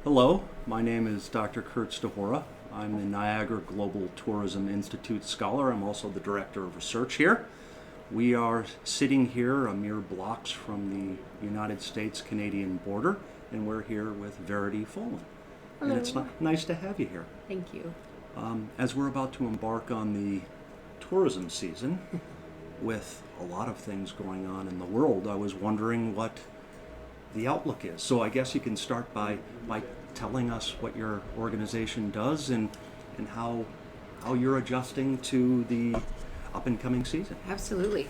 Hello, my name is Dr. Kurt Stahura. I'm the Niagara Global Tourism Institute Scholar. I'm also the Director of Research here. We are sitting here a mere blocks from the United States-Canadian border, and we're here with Verity Folan. Hello. And it's nice to have you here. Thank you. As we're about to embark on the tourism season, with a lot of things going on in the world, I was wondering what the outlook is. So I guess you can start by telling us what your organization does and how you're adjusting to the up and coming season. Absolutely.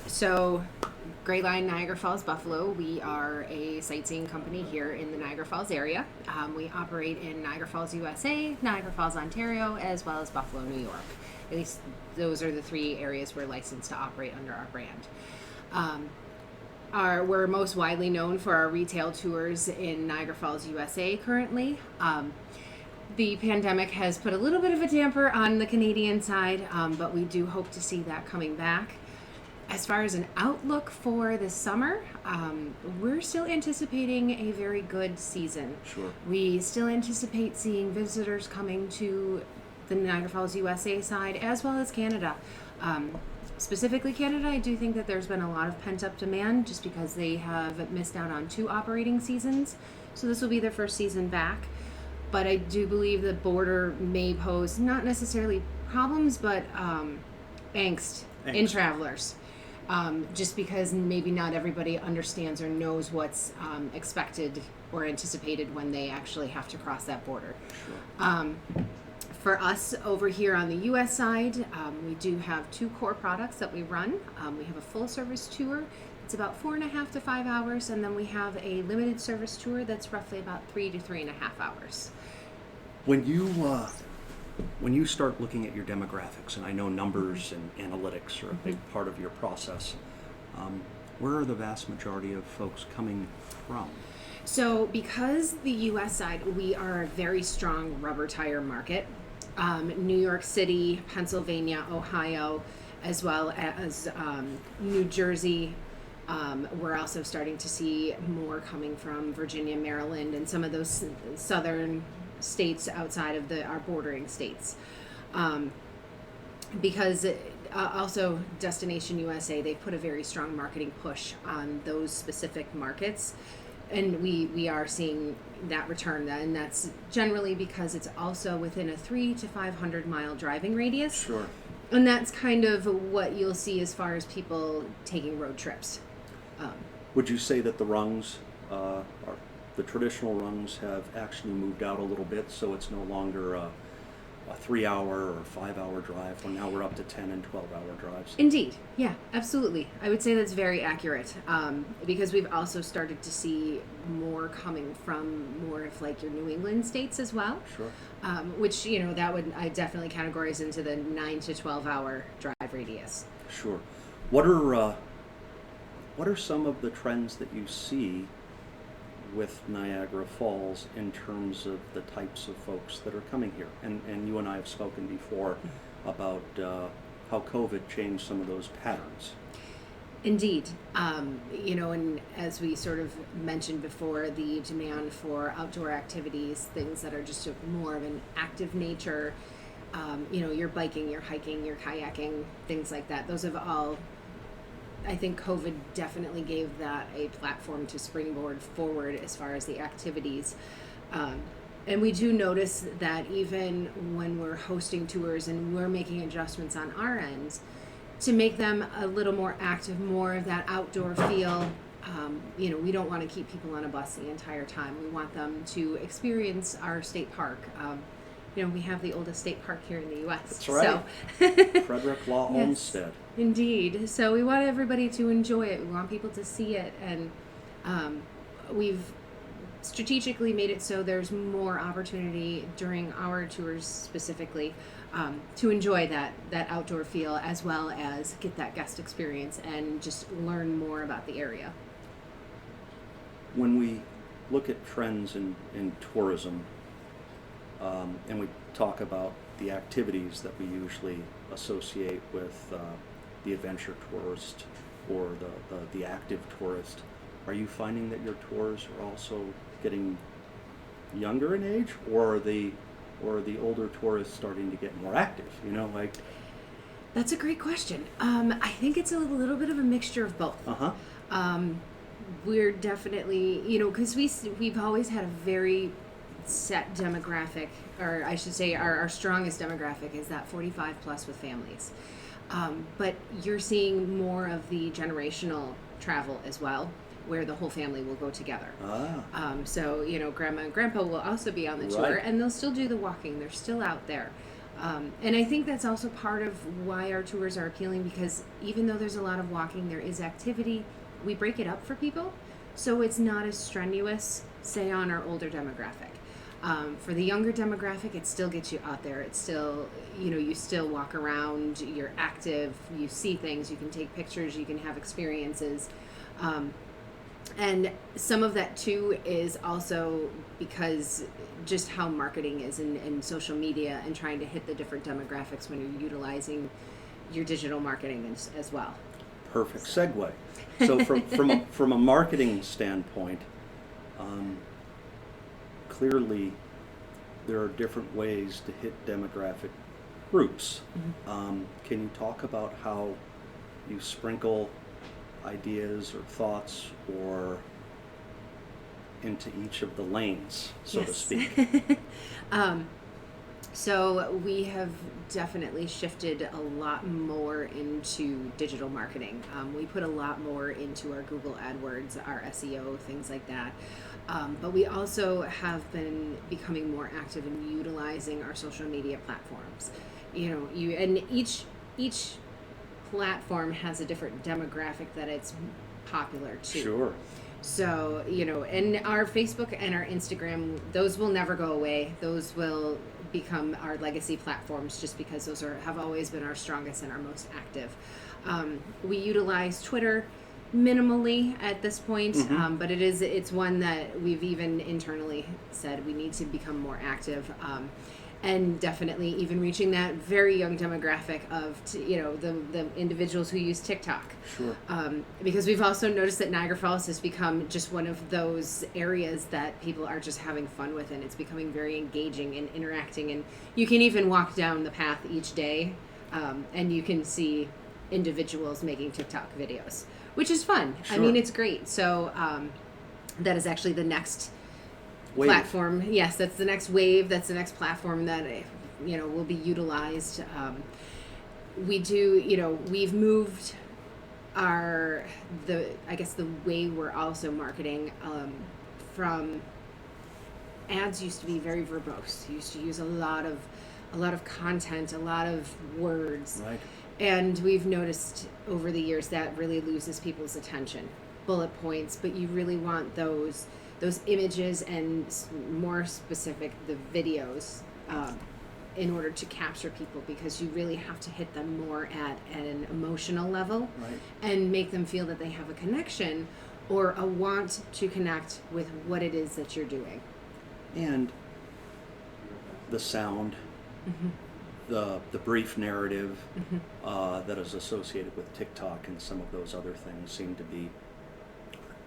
So, Grayline, Niagara Falls, Buffalo, we are a sightseeing company here in the Niagara Falls area. We operate in Niagara Falls, USA, Niagara Falls, Ontario, as well as Buffalo, New York. At least those are the three areas we're licensed to operate under our brand. We're most widely known for our retail tours in Niagara Falls, USA currently. The pandemic has put a little bit of a damper on the Canadian side, but we do hope to see that coming back. As far as an outlook for this summer, we're still anticipating a very good season. Sure. We still anticipate seeing visitors coming to the Niagara Falls, USA side, as well as Canada. Specifically Canada, I do think that there's been a lot of pent-up demand just because they have missed out on 2 operating seasons. So this will be their first season back. But I do believe the border may pose not necessarily problems, but angst in travelers. Just because maybe not everybody understands or knows what's expected or anticipated when they actually have to cross that border. Sure. For us over here on the U.S. side, we do have 2 core products that we run. We have a full service tour. It's about 4.5 to 5 hours, and then we have a limited service tour that's roughly about 3 to 3.5 hours. When you start looking at your demographics, and I know numbers and analytics are a big part of your process, where are the vast majority of folks coming from? So because the U.S. side, we are a very strong rubber tire market. New York City, Pennsylvania, Ohio, as well as New Jersey. We're also starting to see more coming from Virginia, Maryland, and some of those southern states outside of our bordering states. Because also Destination USA, they put a very strong marketing push on those specific markets. And we are seeing that return, and that's generally because it's also within a 300 to 500 mile driving radius. Sure. And that's kind of what you'll see as far as people taking road trips. Would you say that the rungs, the traditional rungs, have actually moved out a little bit, so it's no longer a 3-hour or 5-hour drive, when now we're up to 10 and 12-hour drives? Indeed. Yeah, absolutely. I would say that's very accurate, because we've also started to see more coming from more of like your New England states as well. Sure. Which, I definitely categorize into the 9 to 12-hour drive radius. Sure. What are some of the trends that you see with Niagara Falls in terms of the types of folks that are coming here? And you and I have spoken before about how COVID changed some of those patterns. Indeed. And as we sort of mentioned before, the demand for outdoor activities, things that are just more of an active nature, your biking, your hiking, your kayaking, things like that, those have all, I think COVID definitely gave that a platform to springboard forward as far as the activities. And we do notice that even when we're hosting tours and we're making adjustments on our end to make them a little more active, more of that outdoor feel. We don't want to keep people on a bus the entire time. We want them to experience our state park. We have the oldest state park here in the U.S. That's right. So. Frederick Law Yes. Olmsted. Indeed. So we want everybody to enjoy it. We want people to see it. And we've strategically made it so there's more opportunity during our tours specifically to enjoy that outdoor feel, as well as get that guest experience and just learn more about the area. When we look at trends in tourism, and we talk about the activities that we usually associate with the adventure tourist or the active tourist, are you finding that your tours are also getting younger in age, or are the older tourists starting to get more active? You know, like. That's a great question. I think it's a little bit of a mixture of both. Uh-huh. We're definitely, you know, because we've always had a very set demographic, or I should say our strongest demographic is that 45 plus with families. But you're seeing more of the generational travel as well, where the whole family will go together. So, you know, grandma and grandpa will also be on the tour, Right. and they'll still do the walking. They're still out there. And I think that's also part of why our tours are appealing, because even though there's a lot of walking, there is activity. We break it up for people, so it's not as strenuous, say, on our older demographic. For the younger demographic, it still gets you out there. It's still, you know, you still walk around, you're active, you see things, you can take pictures, you can have experiences. And some of that too is also because just how marketing is and social media and trying to hit the different demographics when you're utilizing your digital marketing as well. Perfect segue. So from a marketing standpoint, clearly there are different ways to hit demographic groups. Can you talk about how you sprinkle ideas or thoughts or into each of the lanes, so to speak? So we have definitely shifted a lot more into digital marketing. We put a lot more into our Google AdWords, our SEO, things like that. But we also have been becoming more active in utilizing our social media platforms. You know, and each platform has a different demographic that it's popular to. Sure. So, you know, and our Facebook and our Instagram, those will never go away. Those will become our legacy platforms just because those have always been our strongest and our most active. We utilize Twitter minimally at this point, but it's one that we've even internally said we need to become more active. And definitely even reaching that very young demographic of, you know, the individuals who use TikTok. Sure. Because we've also noticed that Niagara Falls has become just one of those areas that people are just having fun with, and it's becoming very engaging and interacting. And you can even walk down the path each day, and you can see individuals making TikTok videos, which is fun. Sure. I mean, it's great. So that is actually the next Wave. platform. Yes, that's the next wave. That's the next platform that, you know, will be utilized. We do, you know, we've moved I guess the way we're also marketing from ads used to be very verbose. You used to use a lot of content, a lot of words. Right. And we've noticed over the years that really loses people's attention. Bullet points, but you really want those images and more specific, the videos, in order to capture people, because you really have to hit them more at an emotional level. Right. And make them feel that they have a connection or a want to connect with what it is that you're doing. And the sound, the brief narrative that is associated with TikTok and some of those other things seem to be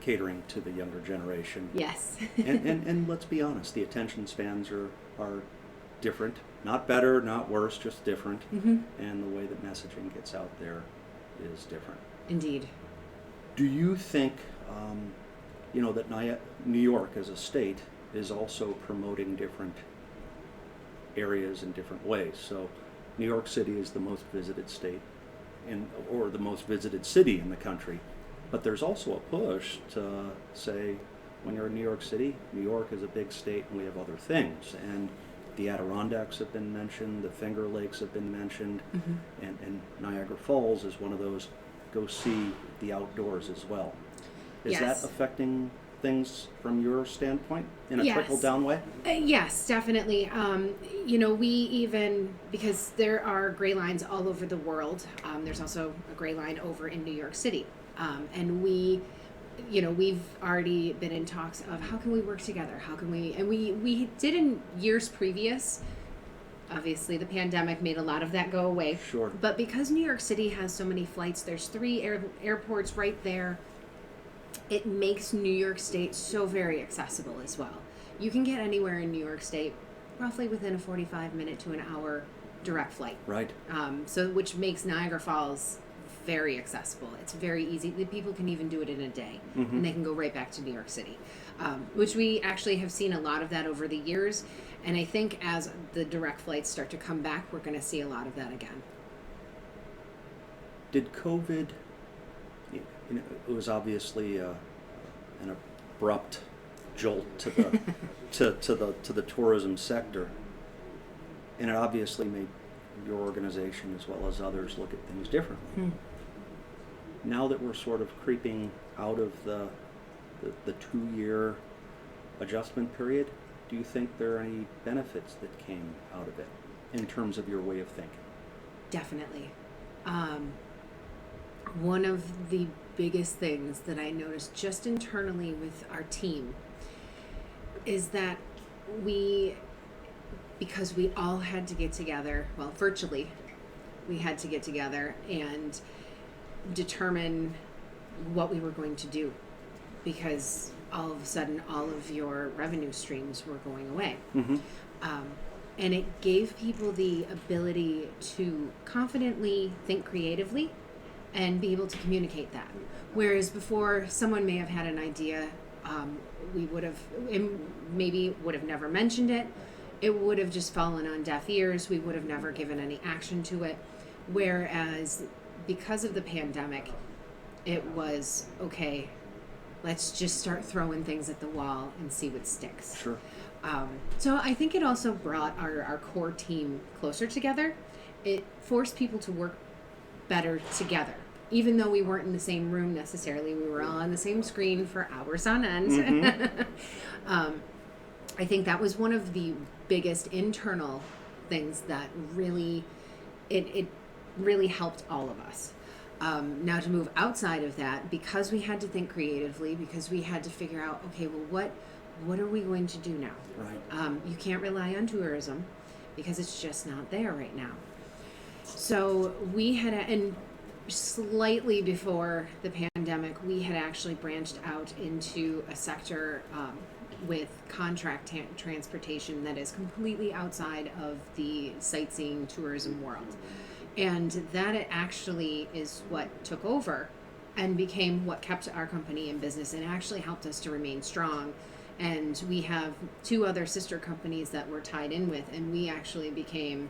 catering to the younger generation. Yes. and let's be honest, the attention spans are different. Not better, not worse, just different. And the way that messaging gets out there is different. Indeed. Do you think, you know, that New York as a state is also promoting different areas in different ways? So New York City is the most visited state or the most visited city in the country. But there's also a push to say, when you're in New York City, New York is a big state and we have other things. And the Adirondacks have been mentioned, the Finger Lakes have been mentioned, and Niagara Falls is one of those, go see the outdoors as well. Is that affecting things from your standpoint in a trickle-down way? Yes, definitely. You know, we even, because there are Graylines all over the world, there's also a Grayline over in New York City. And we, you know, we've already been in talks of how can we work together? How can we, and we did in years previous. Obviously, the pandemic made a lot of that go away. Sure. But because New York City has so many flights, there's 3 airports right there. It makes New York State so very accessible as well. You can get anywhere in New York State roughly within a 45-minute to an hour direct flight. Right. So which makes Niagara Falls very accessible. It's very easy. The people can even do it in a day, and they can go right back to New York City, which we actually have seen a lot of that over the years. And I think as the direct flights start to come back, we're going to see a lot of that again. Did COVID, it was obviously an abrupt jolt to the to the tourism sector, and it obviously made your organization as well as others look at things differently. Now that we're sort of creeping out of the 2-year adjustment period, do you think there are any benefits that came out of it in terms of your way of thinking? Definitely. One of the biggest things that I noticed just internally with our team is that because we all had to get together, well, virtually, we had to get together and determine what we were going to do, because all of a sudden all of your revenue streams were going away. And it gave people the ability to confidently think creatively and be able to communicate that. Whereas before, someone may have had an idea, we would have, maybe would have never mentioned it. It would have just fallen on deaf ears. We would have never given any action to it. Whereas because of the pandemic, it was, okay, let's just start throwing things at the wall and see what sticks. Sure. So I think it also brought our core team closer together. It forced people to work better together. Even though we weren't in the same room necessarily, we were all on the same screen for hours on end. I think that was one of the biggest internal things that really, it really helped all of us. Now to move outside of that, because we had to think creatively, because we had to figure out, okay, well, what are we going to do now? Right. You can't rely on tourism because it's just not there right now. So we had, and slightly before the pandemic, we had actually branched out into a sector with contract transportation that is completely outside of the sightseeing tourism world. And that actually is what took over and became what kept our company in business and actually helped us to remain strong. And we have 2 other sister companies that we're tied in with, and we actually became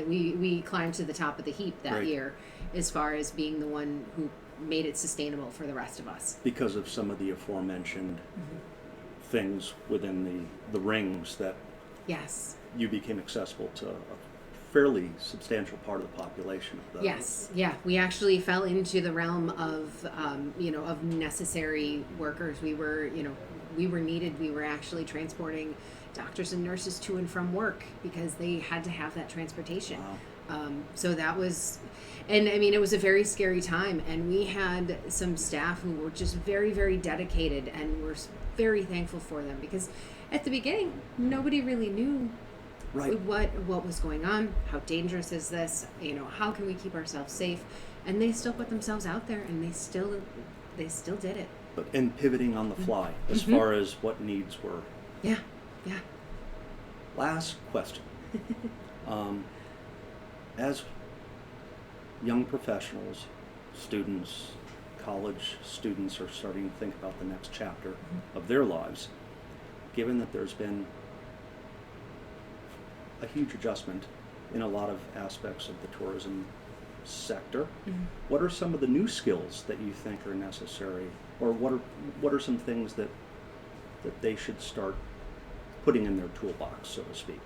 we climbed to the top of the heap that year as far as being the one who made it sustainable for the rest of us. Because of some of the aforementioned things within the rings that Yes. you became accessible to a fairly substantial part of the population of the Yes, yeah, we actually fell into the realm of of necessary workers. We were needed. We were actually transporting doctors and nurses to and from work because they had to have that transportation. Wow. So that was, and I mean, it was a very scary time, and we had some staff who were just very, very dedicated, and we're very thankful for them, because at the beginning, nobody really knew what was going on, how dangerous is this, how can we keep ourselves safe, and they still put themselves out there, and they still did it. And pivoting on the fly as far as what needs were. Yeah. Last question. As young professionals, students, college students are starting to think about the next chapter of their lives, given that there's been a huge adjustment in a lot of aspects of the tourism sector, what are some of the new skills that you think are necessary, or what are some things that they should start putting in their toolbox, so to speak?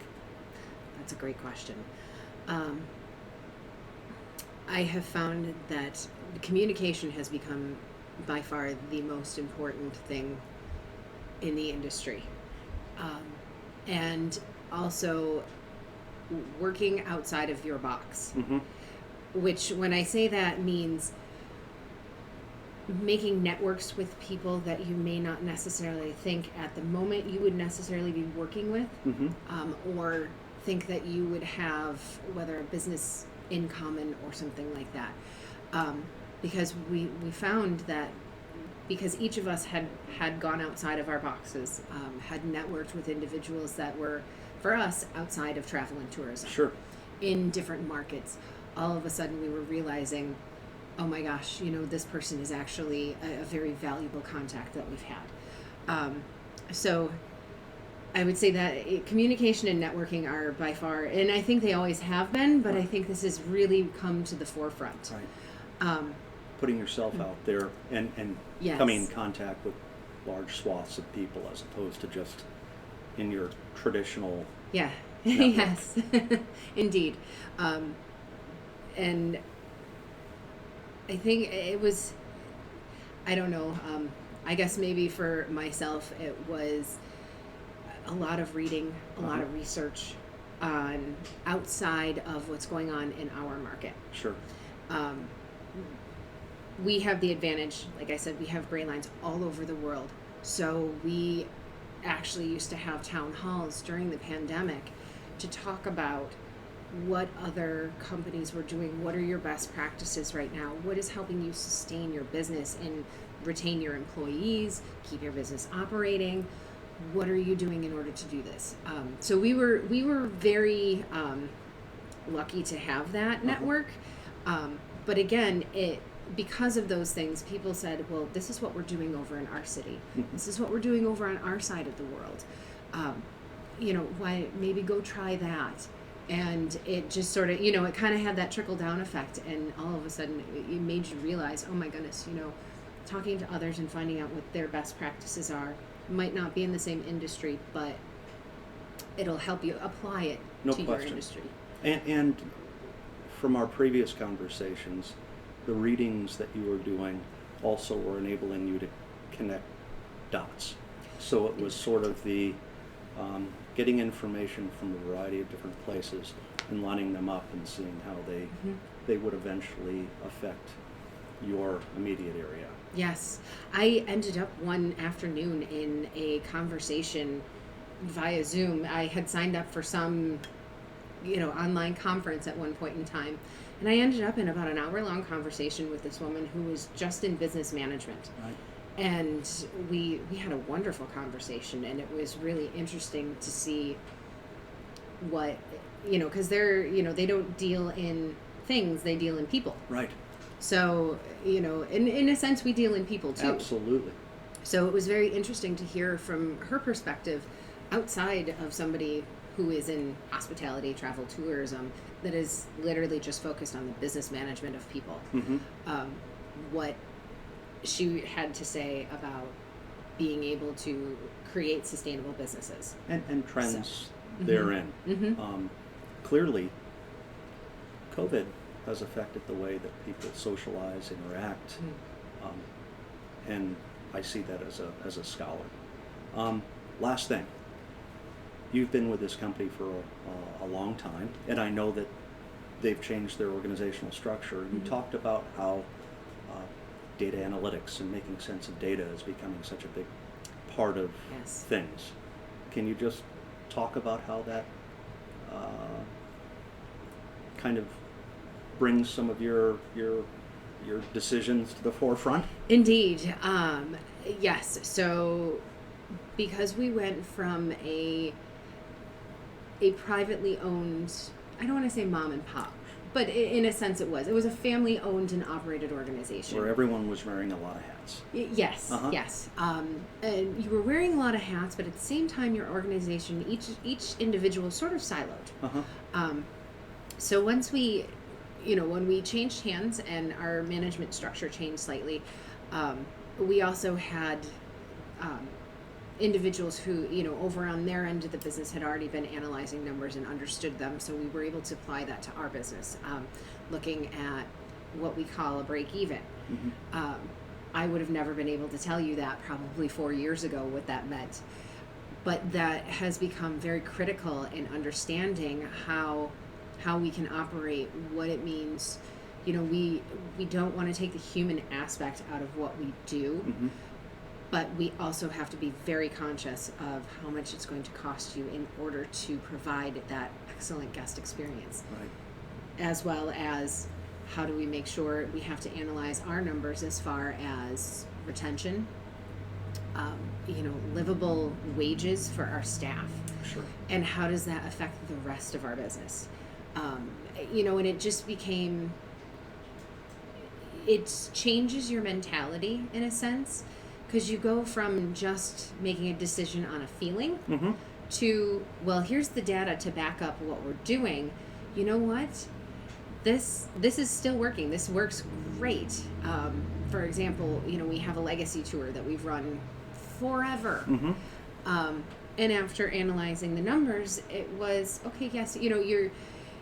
That's a great question. I have found that communication has become by far the most important thing in the industry. And also working outside of your box, which when I say that means making networks with people that you may not necessarily think at the moment you would necessarily be working with, or think that you would have, whether a business in common or something like that. Because we found that because each of us had gone outside of our boxes, had networked with individuals that were, for us, outside of travel and tourism. Sure. In different markets. All of a sudden we were realizing, oh my gosh, this person is actually a very valuable contact that we've had. So I would say that communication and networking are by far, and I think they always have been, but I think this has really come to the forefront. Right. Putting yourself out there and yes. coming in contact with large swaths of people as opposed to just in your traditional Yeah. network. Yes, indeed. And I think it was, I don't know, I guess maybe for myself it was a lot of reading, a lot of research on outside of what's going on in our market. Sure. We have the advantage, like I said, we have Graylines all over the world. So we actually used to have town halls during the pandemic to talk about what other companies were doing, what are your best practices right now, what is helping you sustain your business and retain your employees, keep your business operating, what are you doing in order to do this? So we were very lucky to have that network, but again, because of those things, people said, well, this is what we're doing over in our city. This is what we're doing over on our side of the world. Why maybe go try that? And it just sort of, it kind of had that trickle down effect. And all of a sudden it made you realize, oh my goodness, talking to others and finding out what their best practices are might not be in the same industry, but it'll help you apply it to your industry. And from our previous conversations, the readings that you were doing also were enabling you to connect dots. So it was sort of the getting information from a variety of different places and lining them up and seeing how they would eventually affect your immediate area. Yes. I ended up one afternoon in a conversation via Zoom. I had signed up for some online conference at one point in time. And I ended up in about an hour-long conversation with this woman who was just in business management. Right. And we had a wonderful conversation, and it was really interesting to see what, because they don't deal in things, they deal in people. Right. So, in a sense, we deal in people too. Absolutely. So it was very interesting to hear from her perspective outside of somebody who is in hospitality, travel, tourism, that is literally just focused on the business management of people. What she had to say about being able to create sustainable businesses. And trends therein. Clearly, COVID has affected the way that people socialize, interact, and I see that as a scholar. Last thing. You've been with this company for a long time, and I know that they've changed their organizational structure. You talked about how data analytics and making sense of data is becoming such a big part of things. Can you just talk about how that kind of brings some of your decisions to the forefront? Indeed. Yes. So because we went from a privately owned, I don't want to say mom and pop, but in a sense it was a family owned and operated organization. Where everyone was wearing a lot of hats. Yes, yes. And you were wearing a lot of hats, but at the same time your organization, each individual sort of siloed. So once when we changed hands and our management structure changed slightly, we also had individuals who, over on their end of the business had already been analyzing numbers and understood them, so we were able to apply that to our business, looking at what we call a break even. I would have never been able to tell you that probably 4 years ago what that meant, but that has become very critical in understanding how we can operate, what it means. We don't want to take the human aspect out of what we do, but we also have to be very conscious of how much it's going to cost you in order to provide that excellent guest experience. Right. As well as How do we make sure we have to analyze our numbers as far as retention, livable wages for our staff? Sure. And how does that affect the rest of our business? And it just became, it changes your mentality in a sense, because you go from just making a decision on a feeling Mm-hmm. to, well, here's the data to back up what we're doing. You know what? This is still working. This works great. For example, we have a legacy tour that we've run forever. Mm-hmm. And after analyzing the numbers, it was, okay, yes,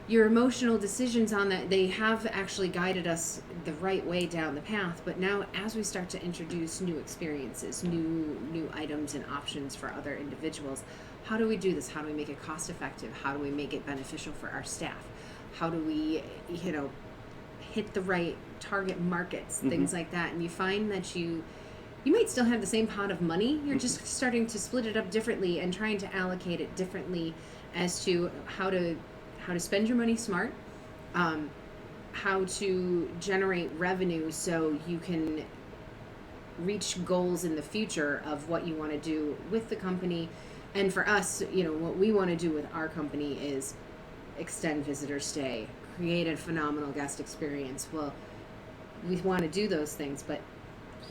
your emotional decisions on that, they have actually guided us the right way down the path. But now as we start to introduce new experiences, new items and options for other individuals, how do we do this? How do we make it cost effective? How do we make it beneficial for our staff? How do we, hit the right target markets, Mm-hmm. things like that? And you find that you might still have the same pot of money. You're just starting to split it up differently and trying to allocate it differently as to how to spend your money smart, how to generate revenue so you can reach goals in the future of what you want to do with the company. And for us, what we want to do with our company is extend visitor stay, create a phenomenal guest experience. Well, we want to do those things, but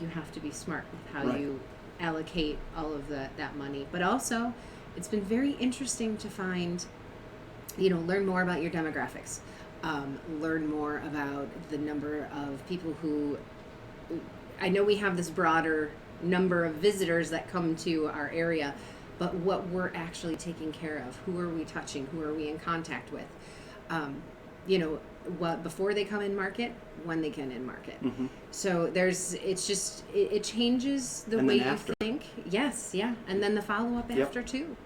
you have to be smart with how Right. you allocate all of that money. But also, it's been very interesting to find, learn more about your demographics, learn more about the number of people who, I know we have this broader number of visitors that come to our area, but what we're actually taking care of, who are we touching, who are we in contact with, what before they come in market, when they can in market. Mm-hmm. So it changes the And way then you after. think. Yes, yeah, and then the follow up Yep. after too.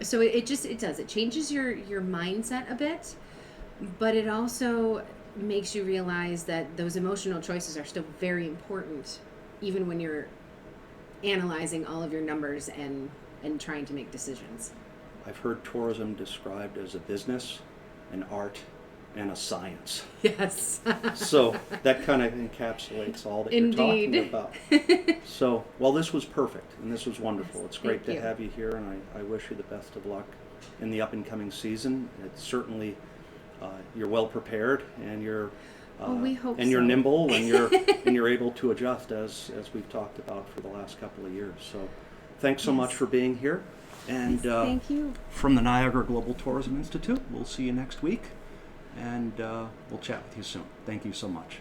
So it does. It changes your mindset a bit, but it also makes you realize that those emotional choices are still very important, even when you're analyzing all of your numbers and trying to make decisions. I've heard tourism described as a business, an art, and a science. Yes. So that kind of encapsulates all that Indeed. you're talking about. So, well, this was perfect, and this was wonderful. It's great Thank to you. have you here, and I wish you the best of luck in the up-and-coming season. It's certainly, you're well prepared, and you're we hope and you're so. nimble, and you're able to adjust as we've talked about for the last couple of years. So, thanks so much Yes. for being here. And Thank you. from the Niagara Global Tourism Institute, we'll see you next week, and we'll chat with you soon. Thank you so much.